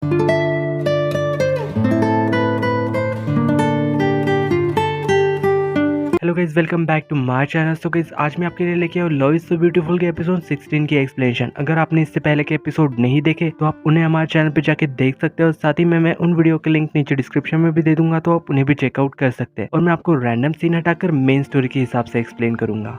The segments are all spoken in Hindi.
Hello guys, welcome back to my channel. तो गाइस आज मैं आपके लिए लेके आया लव इज सो ब्यूटीफुल के एपिसोड 16 की एक्सप्लेनेशन। अगर आपने इससे पहले के एपिसोड नहीं देखे तो आप उन्हें हमारे चैनल पे जाके देख सकते हो। साथ ही में मैं उन वीडियो के लिंक नीचे डिस्क्रिप्शन में भी दे दूंगा, तो आप उन्हें भी चेकआउट कर सकते हैं। और मैं आपको रैंडम सीन हटाकर मेन स्टोरी के हिसाब से एक्सप्लेन करूंगा।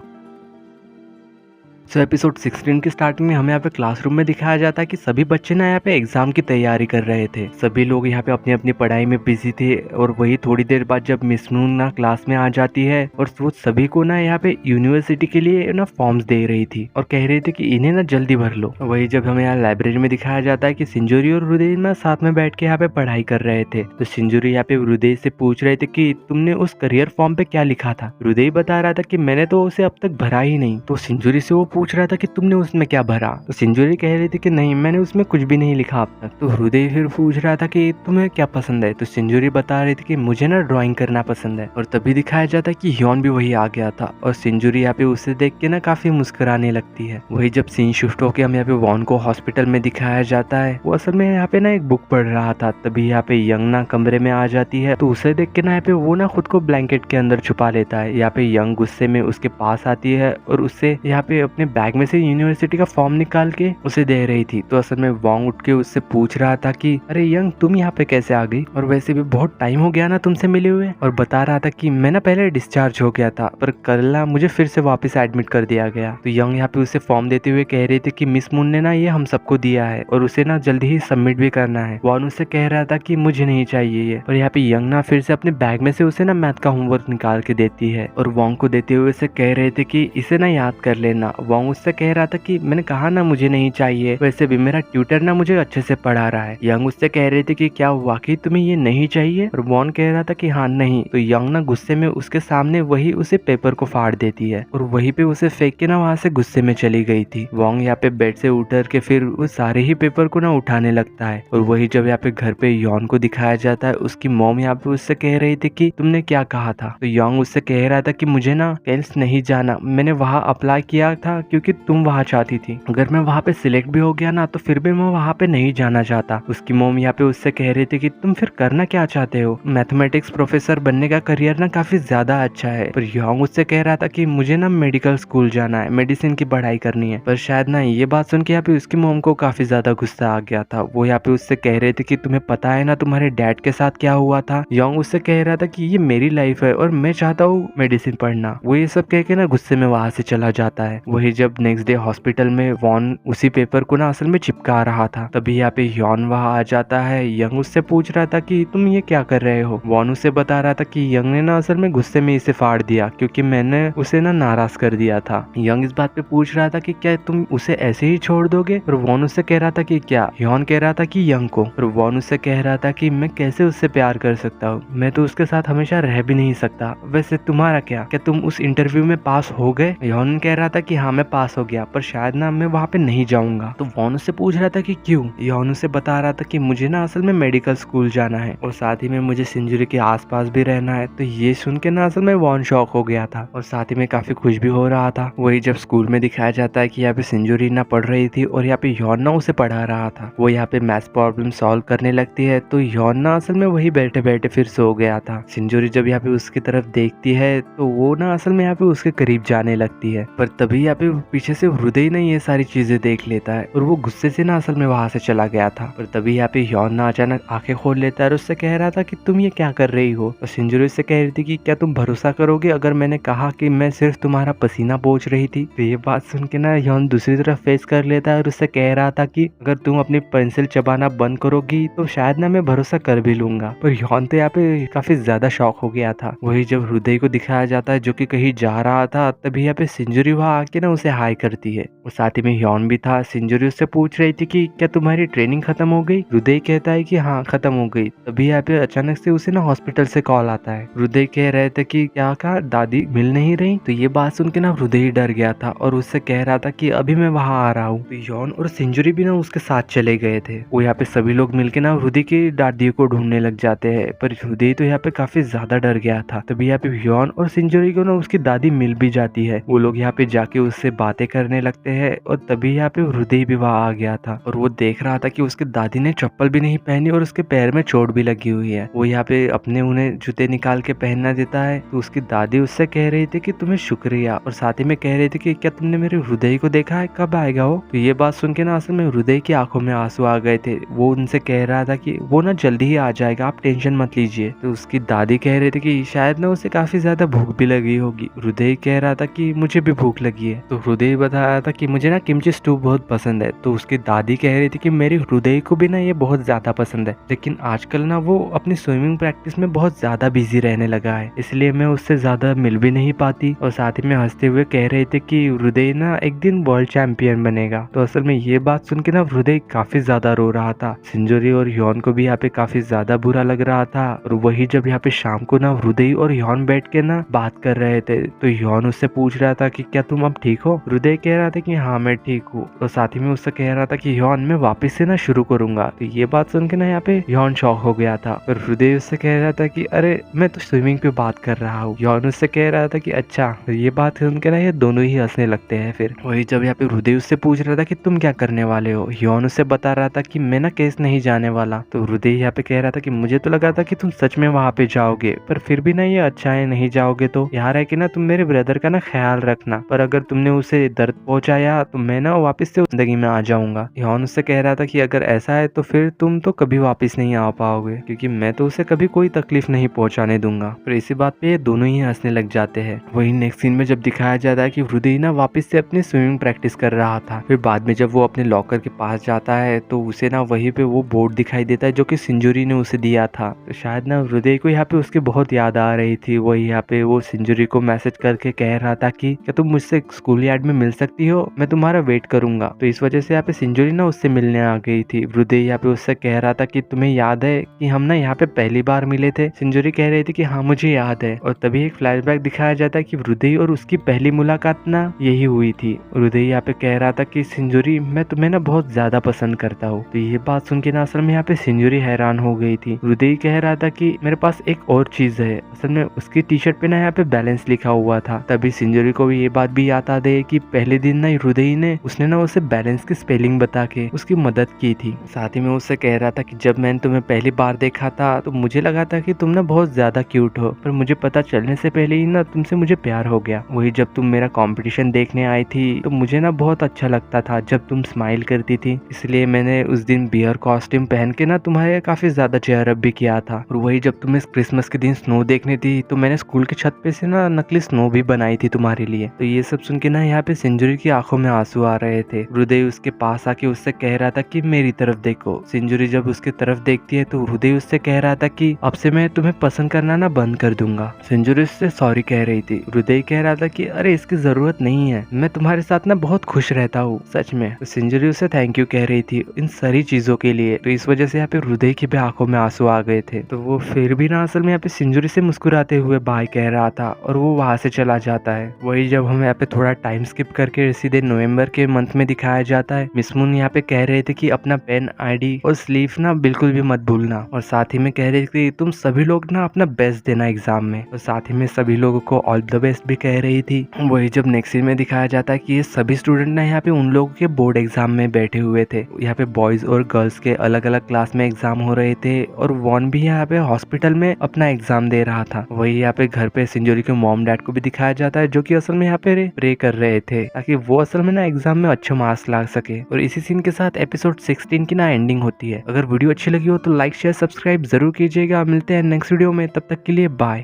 एपिसोड 16 की स्टार्टिंग में हमें यहाँ पे क्लासरूम में दिखाया जाता है कि सभी बच्चे ना यहाँ पे एग्जाम की तैयारी कर रहे थे। सभी लोग यहाँ पे अपनी अपनी पढ़ाई में बिजी थे। और वही थोड़ी देर बाद जब मिस नून ना क्लास में आ जाती है और वो सभी को ना यहाँ पे यूनिवर्सिटी के लिए ना फॉर्म्स दे रही थी और कह रही थी कि इन्हें ना जल्दी भर लो। वही जब हमें यहाँ लाइब्रेरी में दिखाया जाता है कि सिंजूरी और हृदय ना साथ में बैठ के यहाँ पे पढ़ाई कर रहे थे। तो सिंजूरी यहाँ पे हृदय से पूछ रहे थे कि तुमने उस करियर फॉर्म पे क्या लिखा था। हृदय बता रहा था कि मैंने तो उसे अब तक भरा ही नहीं। तो सिंजूरी से वो पूछ रहा था कि तुमने उसमें क्या भरा। तो सिंजूरी कह रही थी कि नहीं, मैंने उसमें कुछ भी नहीं लिखा अब तक। तो हृदय फिर पूछ रहा था कि तुम्हें क्या पसंद है। तो सिंजूरी बता रही थी कि मुझे ना ड्राइंग करना पसंद है। और तभी दिखाया जाता है कि ह्योन भी वही आ गया था और सिंजूरी यहाँ पे उसे देख के ना काफी मुस्कुराने लगती है। वही जब सीन शिफ्ट होके हम यहाँ पे वॉन को हॉस्पिटल में दिखाया जाता है। वो असल में यहाँ पे ना एक बुक पढ़ रहा था। तभी यहाँ पे यंग ना कमरे में आ जाती है। तो उसे देख के ना यहाँ पे वो ना खुद को ब्लैंकेट के अंदर छुपा लेता है। यहाँ पे यंग गुस्से में उसके पास आती है और उससे यहाँ पे अपने बैग में से यूनिवर्सिटी का फॉर्म निकाल के उसे दे रही थी। तो असल में वॉन्ग उठ के उससे पूछ रहा था कि अरे यंग, तुम यहाँ पे कैसे आ गई, और वैसे भी बहुत टाइम हो गया ना तुमसे मिले हुए। और बता रहा था कि मैं ना पहले डिस्चार्ज हो गया था पर कल ना मुझे फिर से वापस एडमिट कर दिया गया। तो यंग यहाँ पे उसे फॉर्म देते हुए कह रही थी कि मिस मून ने ना ये हम सबको दिया है और उसे ना जल्दी ही सबमिट भी करना है। वॉन उससे कह रहा था कि मुझे नहीं चाहिए ये। और यहाँ पे यंग ना फिर से अपने बैग में से उसे ना मैथ का होमवर्क निकाल के देती है और वॉन्ग को देते हुए उसे कह रहे थे कि इसे ना याद कर लेना। वॉन्ग उससे कह रहा था कि मैंने कहा ना मुझे नहीं चाहिए, वैसे भी मेरा ट्यूटर ना मुझे अच्छे से पढ़ा रहा है। यंग उससे कह रहे थे कि क्या वाकई तुम्हें ये नहीं चाहिए, और वॉन कह रहा था कि हाँ नहीं। तो यंग ना गुस्से में उसके सामने वही उसे पेपर को फाड़ देती है और वहीं पे उसे फेंक के ना वहाँ से गुस्से में चली गई थी। वॉन्ग यहाँ पे बेड से उतर के फिर उस सारे ही पेपर को ना उठाने लगता है। और वही जब यहाँ पे घर पे यॉन को दिखाया जाता है, उसकी मॉम यहाँ पे उससे कह रही थी कि तुमने क्या कहा था। तो यॉन्ग उससे कह रहा था कि मुझे ना केल्स नहीं जाना, मैंने वहाँ अप्लाई किया था क्योंकि तुम वहाँ चाहती थी। अगर मैं वहाँ पे सिलेक्ट भी हो गया ना तो फिर भी मैं वहाँ पे नहीं जाना चाहता। उसकी मॉम यहाँ पे उससे कह रही थी कि तुम फिर करना क्या चाहते हो। मैथमेटिक्स प्रोफेसर बनने का करियर ना काफी ज्यादा अच्छा है। पर यॉन्ग उससे कह रहा था कि मुझे ना मेडिकल स्कूल जाना है, मेडिसिन की पढ़ाई करनी है। पर शायद ना ये बात सुन के यहाँ पे उसकी मॉम को काफी ज्यादा गुस्सा आ गया था। वो यहाँ पे उससे कह रहे थे कि तुम्हें पता है ना तुम्हारे डैड के साथ क्या हुआ था। यॉन्ग उससे कह रहा था कि ये मेरी लाइफ है और मैं चाहता हूँ मेडिसिन पढ़ना। वो ये सब कह के ना गुस्से में वहां से चला जाता है। वही जब नेक्स्ट डे हॉस्पिटल में वॉन उसी पेपर को ना असल में चिपका रहा था, तभी यहाँ पे यॉन वहाँ आ जाता है। यंग उससे पूछ रहा था कि तुम ये क्या कर रहे हो। वॉन उसे बता रहा था कि यंग ने ना असल में गुस्से में इसे फाड़ दिया क्योंकि मैंने उसे ना नाराज कर दिया था। यंग इस बात पे पूछ रहा था कि क्या तुम उसे ऐसे ही छोड़ दोगे। और वॉन उससे कह रहा था कि क्या। यॉन कह रहा था कि यंग को। और वॉन उससे कह रहा था कि मैं कैसे उससे प्यार कर सकता हूँ, मैं तो उसके साथ हमेशा रह भी नहीं सकता। वैसे तुम्हारा क्या तुम उस इंटरव्यू में पास हो गए। यॉन कह रहा था कि हाँ मैं पास हो गया, पर शायद ना मैं वहाँ पे नहीं जाऊंगा। तो वॉन उससे पूछ रहा था कि क्यों। यॉन उसे बता रहा था कि मुझे ना असल में मेडिकल स्कूल जाना है और साथ ही में मुझे सिंजूरी के आसपास भी रहना है। तो ये सुन के ना असल में वॉन शॉक हो गया था और साथ ही में काफी खुश भी हो रहा था। वही जब स्कूल में दिखाया जाता है कि यहाँ पे सिंजूरी ना पढ़ रही थी और यहाँ पे यॉन ना उसे पढ़ा रहा था। वो यहाँ पे मैथ्स प्रॉब्लम सॉल्व करने लगती है तो यॉन ना असल में वही बैठे बैठे फिर सो गया था। सिंजूरी जब यहाँ पे उसकी तरफ देखती है तो वो ना असल में यहाँ पे उसके करीब जाने लगती है। पर तभी यहाँ पे पीछे से हृदय ने ये सारी चीजें देख लेता है और वो गुस्से से ना असल में वहां से चला गया था। पर तभी यहाँ पे यॉन ना अचानक आंखें खोल लेता है और उससे कह रहा था कि तुम ये क्या कर रही हो। और सिंजूरी से कह रही थी कि क्या तुम भरोसा करोगे अगर मैंने कहा कि मैं सिर्फ तुम्हारा पसीना पोंछ रही थी। तो ये बात सुन के ना यॉन दूसरी तरफ फेस कर लेता है और उससे कह रहा था कि अगर तुम अपनी पेंसिल चबाना बंद करोगी तो शायद ना मैं भरोसा कर भी लूंगा। पर यॉन तो यहाँ पे काफी ज्यादा शॉक हो गया था। वही जब हृदय को दिखाया जाता है जो कि कहीं जा रहा था, तभी यहाँ पे सिंजूरी वहाँ आके ना उसे हाई करती है और साथ ही में यॉन भी था। सिंजूरी उससे पूछ रही थी कि क्या तुम्हारी ट्रेनिंग खत्म हो गई। हृदय कहता है कि हाँ खत्म हो गई। तभी यहाँ पे अचानक से उसे ना हॉस्पिटल से कॉल आता है। हृदय कह रहे थे कि क्या कहा, दादी मिल नहीं रही। तो ये बात सुन के ना हृदय डर गया था और उससे कह रहा था कि अभी मैं वहाँ आ रहा हूँ। तो यॉन और सिंजूरी भी ना उसके साथ चले गए थे। वो यहाँ पे सभी लोग मिलके ना हृदय की दादी को ढूंढने लग जाते हैं। पर हृदय तो यहाँ पे काफी ज्यादा डर गया था। तभी यहाँ पे यॉन और सिंजूरी को ना उसकी दादी मिल भी जाती है। वो लोग यहाँ पे जाके उससे बातें करने लगते हैं और तभी यहाँ पे हृदय भी वहाँ आ गया था और वो देख रहा था कि उसके दादी ने चप्पल भी नहीं पहनी और उसके पैर में चोट भी लगी हुई है। वो यहाँ पे अपने उन्हें जूते निकाल के पहनना देता है तो उसकी दादी उससे कह रही थी कि तुम्हें शुक्रिया, और साथ ही में कह रही थी कि क्या तुमने मेरे हृदय को देखा है, कब आएगा वो। तो ये बात सुन के ना असल में हृदय की आंखों में आंसू आ गए थे। वो उनसे कह रहा था कि वो ना जल्दी ही आ जाएगा, आप टेंशन मत लीजिए। तो उसकी दादी कह रही थी कि शायद ना उसे काफी ज्यादा भूख भी लगी होगी। हृदय कह रहा था कि मुझे भी भूख लगी है। तो हृदय बता रहा था कि मुझे ना किमची स्टू बहुत पसंद है। तो उसकी दादी कह रही थी कि मेरी हृदय को भी ना ये बहुत ज्यादा पसंद है, लेकिन आजकल ना वो अपनी स्विमिंग प्रैक्टिस में बहुत ज्यादा बिजी रहने लगा है, इसलिए मैं उससे ज्यादा मिल भी नहीं पाती। और साथ ही में हंसते हुए कह रहे थे कि हृदय ना एक दिन वर्ल्ड चैंपियन बनेगा। तो असल में ये बात सुन के ना हृदय काफी ज्यादा रो रहा था। सिंजोरी और ह्योन को भी यहाँ पे काफी ज्यादा बुरा लग रहा था। और वही जब यहाँ पे शाम को ना हृदय और ह्योन बैठ के ना बात कर रहे थे तो ह्योन उससे पूछ रहा था कि क्या तुम अब ठीक हो। हृदय कह रहा था कि हाँ मैं ठीक हूँ। और साथ ही में उससे कह रहा था कि ह्योन मैं वापस से ना शुरू करूंगा। तो ये बात सुन के ना यहाँ पे ह्योन शॉक हो गया था और हृदय उससे कह रहा था कि अरे मैं तो स्विमिंग पे बात कर रहा हूँ। ह्योन उससे कह रहा था कि अच्छा। तो ये बात सुन के ना ये दोनों ही हंसने लगते हैं। फिर वही जब यहाँ पे हृदय उससे पूछ रहा था कि तुम क्या करने वाले हो, ह्योन उससे बता रहा था कि मैं ना केस नहीं जाने वाला। तो हृदय यहाँ पे कह रहा था कि मुझे तो लगा था कि तुम सच में वहाँ पे जाओगे, पर फिर भी ना ये अच्छा है, नहीं जाओगे तो यहाँ रह के ना तुम मेरे ब्रदर का ना ख्याल रखना, पर अगर तुमने उसे दर्द पहुंचाया तो मैं ना वापस से जिंदगी में आ जाऊंगा। ह्योन उससे कह रहा था कि अगर ऐसा है तो फिर तुम तो कभी वापस नहीं आ पाओगे, क्योंकि मैं तो उसे कभी कोई तकलीफ नहीं पहुंचाने दूंगा। फिर इसी बात पे ये दोनों ही हंसने लग जाते हैं। वही नेक्स्ट सीन में जब दिखाया जाता है कि हृदय ना वापस से अपनी स्विमिंग प्रैक्टिस कर रहा था। फिर बाद में जब वो अपने लॉकर के पास जाता है तो उसे ना वहीं पे वो बोर्ड दिखाई देता है जो कि सिंजूरी ने उसे दिया था। तो शायद ना हृदय को यहाँ पे उसकी बहुत याद आ रही थी। वही यहाँ पे वो सिंजूरी को मैसेज करके कह रहा था कि क्या तुम मुझसे स्कूल यार्ड में मिल सकती हो, मैं तुम्हारा वेट करूंगा। तो इस वजह से यहाँ पे सिंजूरी ना उससे मिलने आ गई थी। हृदय यहाँ पे उससे कह रहा था कि तुम्हें याद है कि हम ना यहाँ पे पहली बार मिले थे। सिंजूरी कह रही थी कि हाँ मुझे याद है। और तभी एक फ्लैशबैक दिखाया जाता है कि हृदय और उसकी पहली मुलाकात ना यही हुई थी। हृदय यहाँ पे कह रहा था कि सिंजूरी मैं तुम्हें ना बहुत ज्यादा पसंद करता हूँ। तो ये बात सुन के ना असल में यहाँ पे सिंजूरी हैरान हो गई थी। हृदय कह रहा था कि मेरे पास एक और चीज है। असल में उसकी टी शर्ट पे ना यहाँ पे बैलेंस लिखा हुआ था। तभी सिंजूरी को भी ये बात भी याद आ गई कि पहले दिन ना हृदय ने उसने ना उसे बैलेंस की स्पेलिंग बता के उसकी मदद की थी। साथ ही में उससे कह रहा था कि जब मैंने तुम्हें पहली बार देखा था तो मुझे लगा था कि तुम ना बहुत ज्यादा क्यूट हो, पर मुझे पता चलने से पहले ही ना तुमसे मुझे प्यार हो गया। वही जब तुम मेरा कंपटीशन देखने आई थी तो मुझे ना बहुत अच्छा लगता था जब तुम स्माइल करती थी, इसलिए मैंने उस दिन बियर कॉस्ट्यूम पहन के ना तुम्हारे काफी ज्यादा चेयर अप भी किया था। और वही जब तुम्हें क्रिसमस के दिन स्नो देखनी थी तो मैंने स्कूल के छत पे से ना नकली स्नो भी बनाई थी तुम्हारे लिए। तो ये सब सुन के ना यहाँ पे सिंजूरी की आंखों में आंसू आ रहे थे। हृदय उसके पास आके उससे कह रहा था कि मेरी तरफ देखो। सिंजूरी जब उसके तरफ देखती है तो हृदय उससे कह रहा था कि अब से मैं तुम्हें पसंद करना ना बंद कर दूंगा। सिंजूरी उससे सॉरी कह रही थी। हृदय कह रहा था कि अरे इसकी जरूरत नहीं है, मैं तुम्हारे साथ ना बहुत खुश रहता हूँ सच में। तो सिंजूरी उसे थैंक यू कह रही थी इन सारी चीजों के लिए। तो इस वजह से यहाँ पे हृदय की भी आंखों में आंसू आ गए थे। तो वो फिर भी ना असल में यहाँ पे सिंजूरी से मुस्कुराते हुए बाय कह रहा था और वो वहां से चला जाता है। वही जब हम यहाँ पे थोड़ा टाइम स्किप करके सीधे नवंबर के मंथ में दिखाया जाता है। मिस मून यहाँ पे कह रहे थे कि अपना पेन, आईडी और स्लीव ना बिल्कुल भी मत भूलना, और साथ ही में कह रहे थे कि तुम सभी लोग ना अपना बेस्ट देना एग्जाम में, और साथ ही में सभी लोगों को ऑल द बेस्ट भी कह रही थी। वही जब नेक्स्ट सीन में दिखाया जाता है कि ये सभी स्टूडेंट ना यहाँ पे उन लोगों के बोर्ड एग्जाम में बैठे हुए थे। यहाँ पे बॉयज और गर्ल्स के अलग अलग क्लास में एग्जाम हो रहे थे और वॉन भी यहाँ पे हॉस्पिटल में अपना एग्जाम दे रहा था। वही यहाँ पे घर पे सिंजूरी के मॉम डैड को भी दिखाया जाता है जो कि असल में यहाँ पे प्रे कर रहे थे ताकि वो असल में ना एग्जाम में अच्छे मार्क्स ला सके। और इसी सीन के साथ एपिसोड 16 की ना एंडिंग होती है। अगर वीडियो अच्छी लगी हो तो लाइक शेयर सब्सक्राइब जरूर कीजिएगा। मिलते हैं नेक्स्ट वीडियो में, तब तक के लिए बाय।